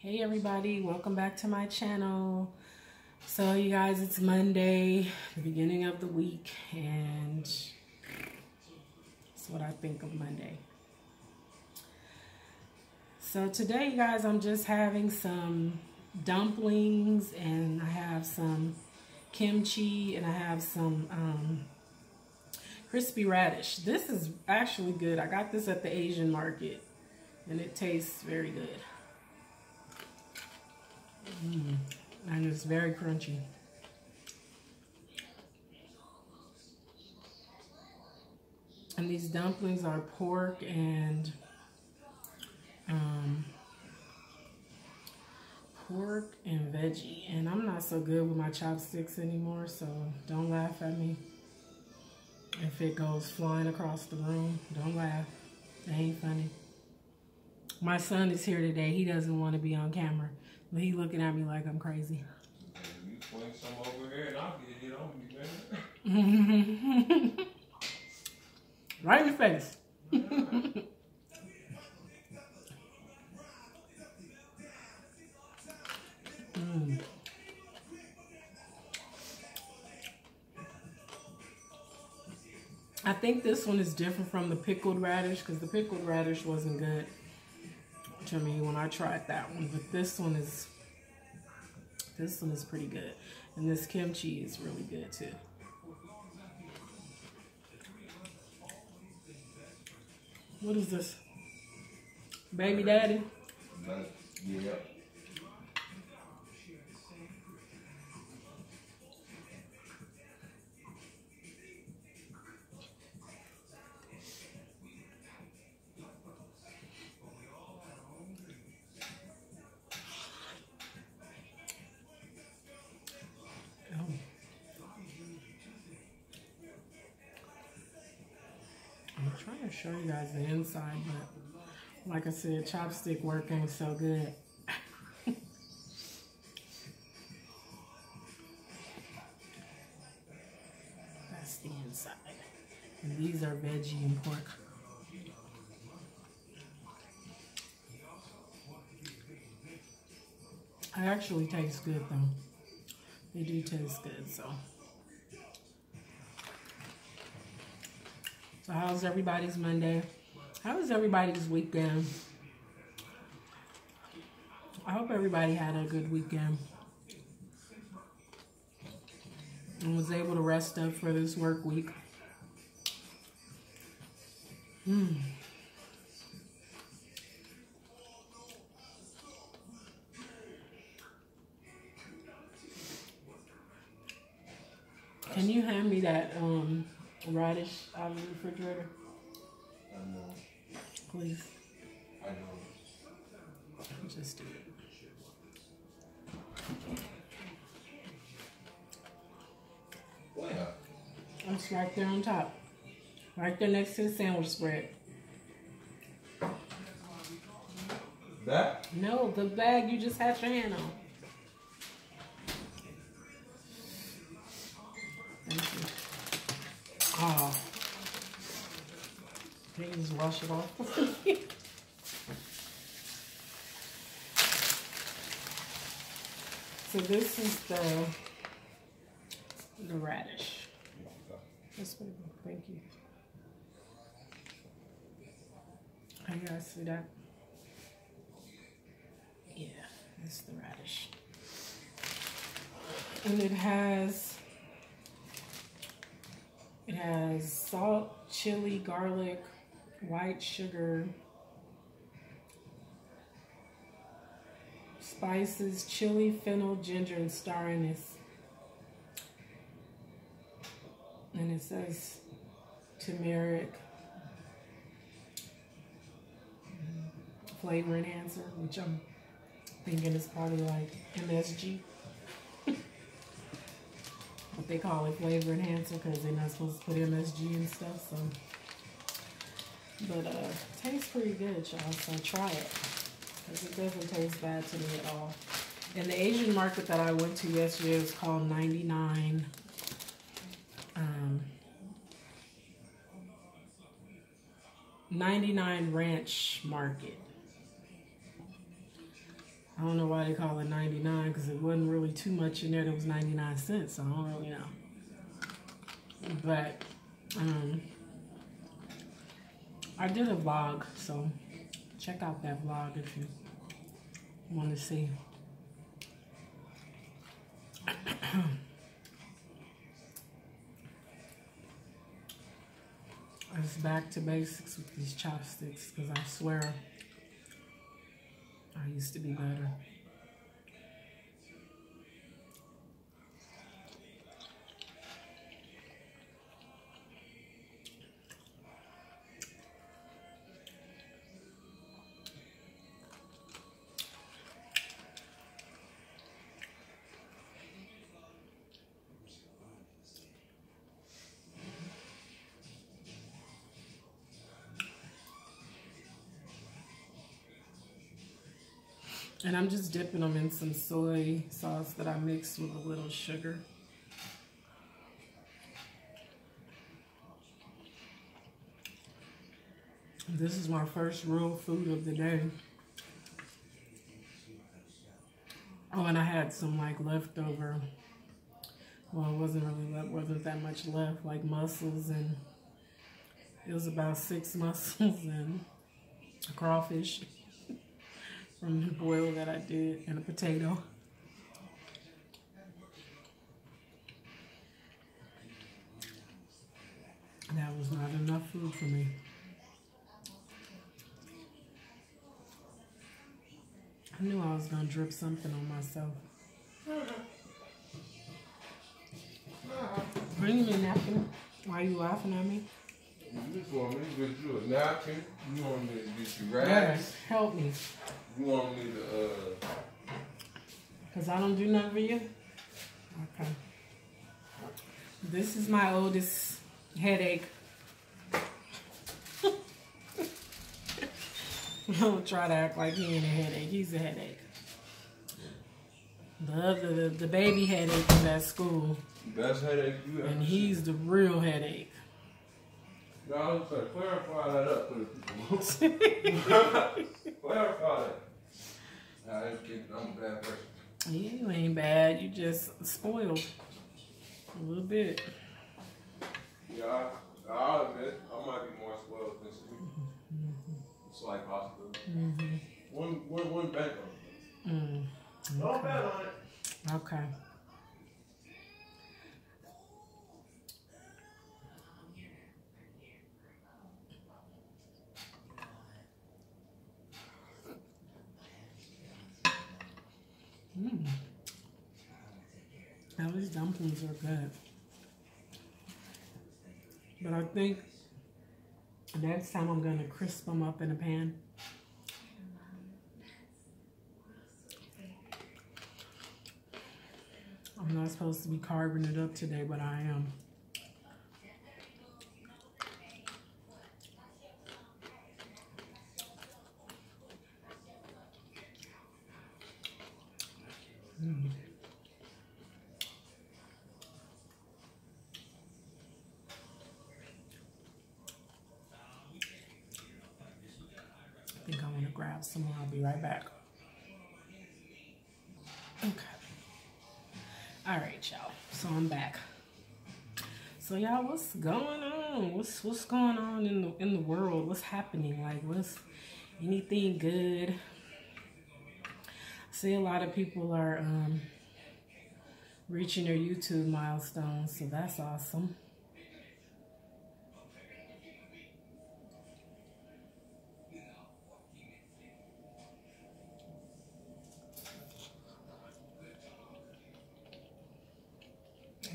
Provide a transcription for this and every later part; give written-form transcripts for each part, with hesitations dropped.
Hey everybody, welcome back to my channel. So you guys, it's Monday, the beginning of the week, and that's what I think of Monday. So today, you guys, I'm just having some dumplings, and I have some kimchi, and I have some crispy radish. This is actually good. I got this at the Asian market, and it tastes very good. And it's very crunchy. And these dumplings are pork and veggie. And I'm not so good with my chopsticks anymore, so don't laugh at me if it goes flying across the room. Don't laugh. It ain't funny. My son is here today. He doesn't want to be on camera. But he looking at me like I'm crazy. You point some over here and I'll get it on you, man. Right in your face. I think this one is different from the pickled radish because the pickled radish wasn't good to me when I tried that one, but this one is pretty good, and this kimchi is really good too. What is this? Baby daddy? Yeah. I'm trying to show you guys the inside, but like I said, chopstick work ain't so good. That's the inside. And these are veggie and pork. It actually tastes good though. They do taste good, so. So how's everybody's Monday? How was everybody's weekend? I hope everybody had a good weekend and was able to rest up for this work week. Can you hand me that radish out of the refrigerator? I know. Please. I know. Just do it. Where? It's right there on top. Right there next to the sandwich spread. That? No, the bag you just had your hand on. Thank you. Oh. Can you just wash it off? So this is the radish. This way. Thank you. Can you guys see that? Yeah, it's the radish. And it has salt, chili, garlic, white sugar, spices, chili, fennel, ginger, and star anise. And it says turmeric, flavor enhancer, which I'm thinking is probably like MSG. But they call it flavor enhancer because they're not supposed to put MSG and stuff. So, but tastes pretty good, y'all. So try it because it doesn't taste bad to me at all. And the Asian market that I went to yesterday is called 99 Ranch Market. I don't know why they call it 99 because it wasn't really too much in there. There was 99 cents, so I don't really know. But I did a vlog, so check out that vlog if you want to see. It's back to basics with these chopsticks because I swear I used to be better. And I'm just dipping them in some soy sauce that I mixed with a little sugar. This is my first real food of the day. Oh, and I had some like leftover, well, it wasn't that much left, like mussels, and it was about 6 mussels and a crawfish from the boil that I did, and a potato. That was not enough food for me. I knew I was gonna drip something on myself. Bring me a napkin. Why are you laughing at me? You just want me to get you a napkin. You want me to get you rags. Yes, help me. You want me to, Because I don't do nothing for you? Okay. This is my oldest headache. Don't try to act like he ain't a headache. He's a headache. The baby headache is at school. best headache you ever And he's the real headache. No, I was going to clarify that up for the people. Clarify that. I'm kidding. I'm a bad person. You ain't bad. You just spoiled a little bit. Yeah, I'll admit, I might be more spoiled than some. It's like possibility. One bet on it. Don't bet on it. Okay. Now these dumplings are good. But I think next time I'm going to crisp them up in a pan. I'm not supposed to be carving it up today, but I am. I think I want to grab some more. I'll be right back. Okay. All right, y'all. So I'm back. So y'all, what's going on? What's going on in the world? What's happening? Like, what's anything good? I see a lot of people are reaching their YouTube milestones, so that's awesome.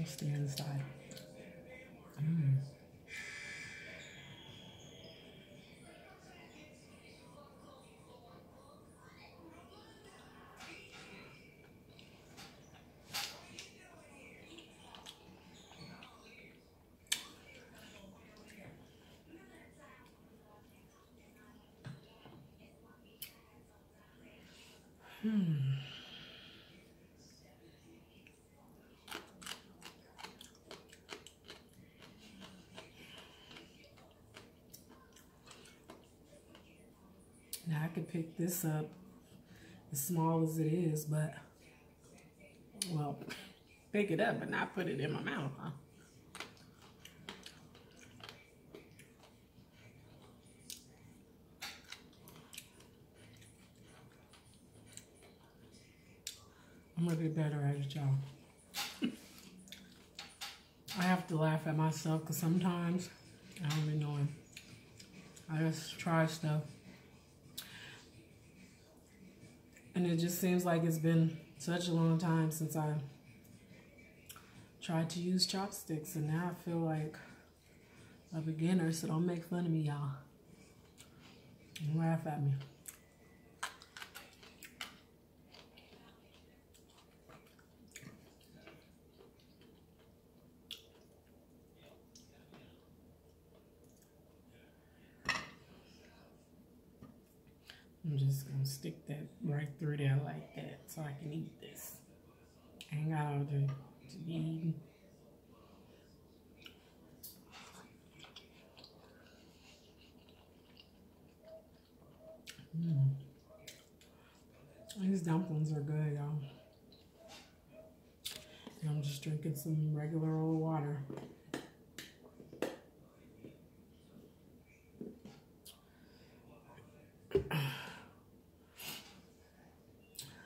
I'll stay inside. Now I could pick this up as small as it is, but, well, pick it up but not put it in my mouth, huh? I'm gonna get better at it, y'all. I have to laugh at myself because sometimes I don't be knowing. I just try stuff. And it just seems like it's been such a long time since I tried to use chopsticks, and now I feel like a beginner, so don't make fun of me, y'all. Don't laugh at me. I'm just gonna stick that right through there like that so I can eat this. I ain't got all to be eating. These dumplings are good, y'all. And I'm just drinking some regular old water.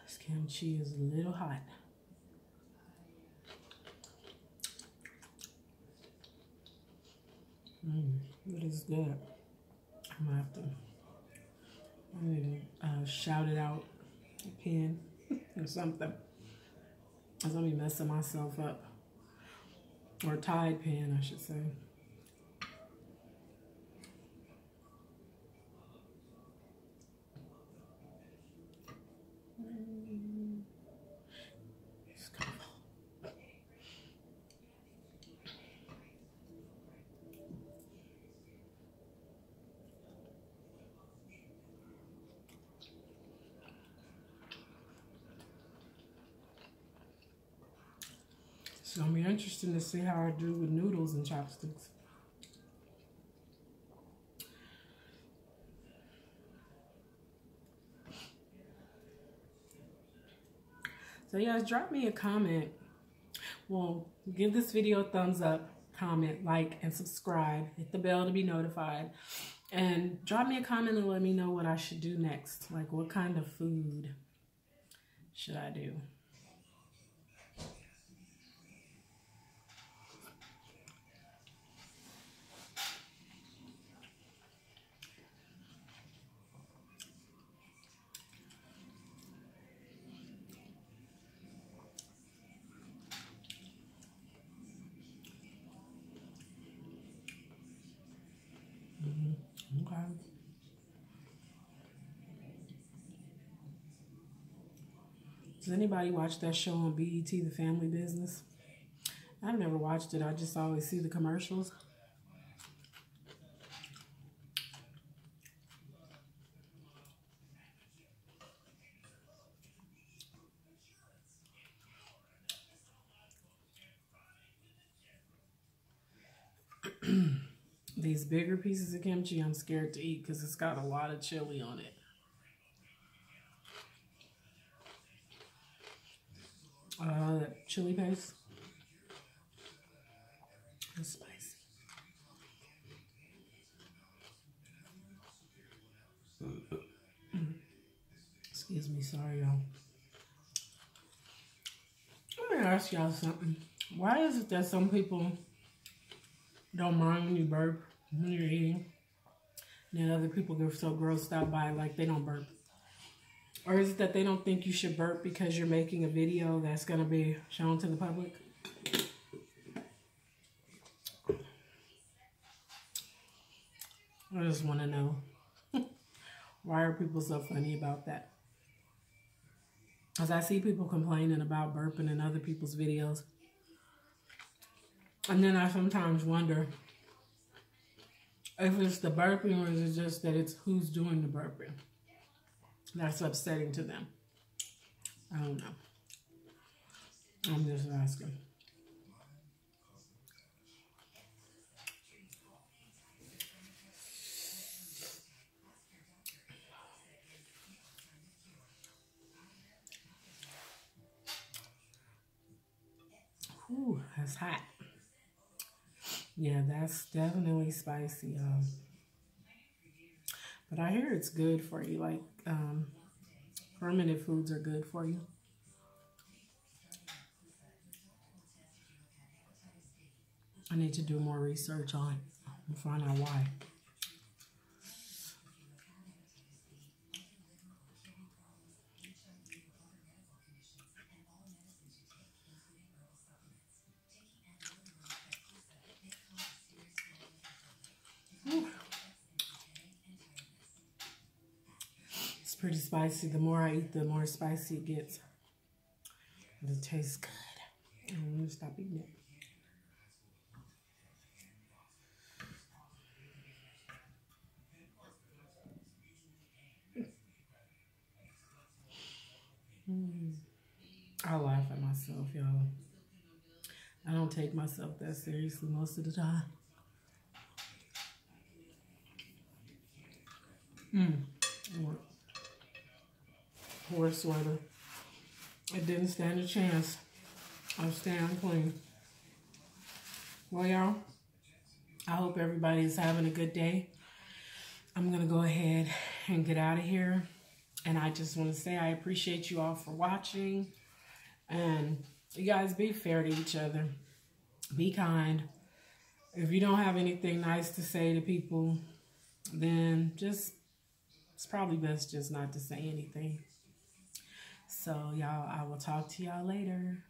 This kimchi is a little hot. It is good. I'm gonna have to, I need to shout it out, a pen or something. Cause I'll be messing myself up. Or Tide pen, I should say. It's gonna be interesting to see how I do with noodles and chopsticks. So yes, drop me a comment. Well, give this video a thumbs up, comment, like, and subscribe. Hit the bell to be notified. And drop me a comment and let me know what I should do next. Like, what kind of food should I do? Okay. Does anybody watch that show on BET, The Family Business? I've never watched it. I just always see the commercials. These bigger pieces of kimchi I'm scared to eat because it's got a lot of chili on it. That chili paste. It's spicy. Excuse me, sorry y'all. Let me ask y'all something. Why is it that some people don't mind when you burp when you're eating, and then other people get so grossed out by it like they don't burp? Or is it that they don't think you should burp because you're making a video that's going to be shown to the public? I just want to know. Why are people so funny about that? Because I see people complaining about burping in other people's videos. And then I sometimes wonder if it's the burping or is it just that it's who's doing the burping that's upsetting to them. I don't know. I'm just asking. Ooh, that's hot. Yeah, that's definitely spicy. But I hear it's good for you. Like, fermented foods are good for you. I need to do more research on it and find out why. Ooh. It's pretty spicy. The more I eat, the more spicy it gets. But it tastes good. I'm going to stop eating it. I laugh at myself, y'all. I don't take myself that seriously most of the time. Poor sweater. It didn't stand a chance of staying clean. Well, y'all, I hope everybody's having a good day. I'm going to go ahead and get out of here. And I just want to say I appreciate you all for watching. And you guys be fair to each other. Be kind. If you don't have anything nice to say to people, then it's probably best just not to say anything. So, y'all, I will talk to y'all later.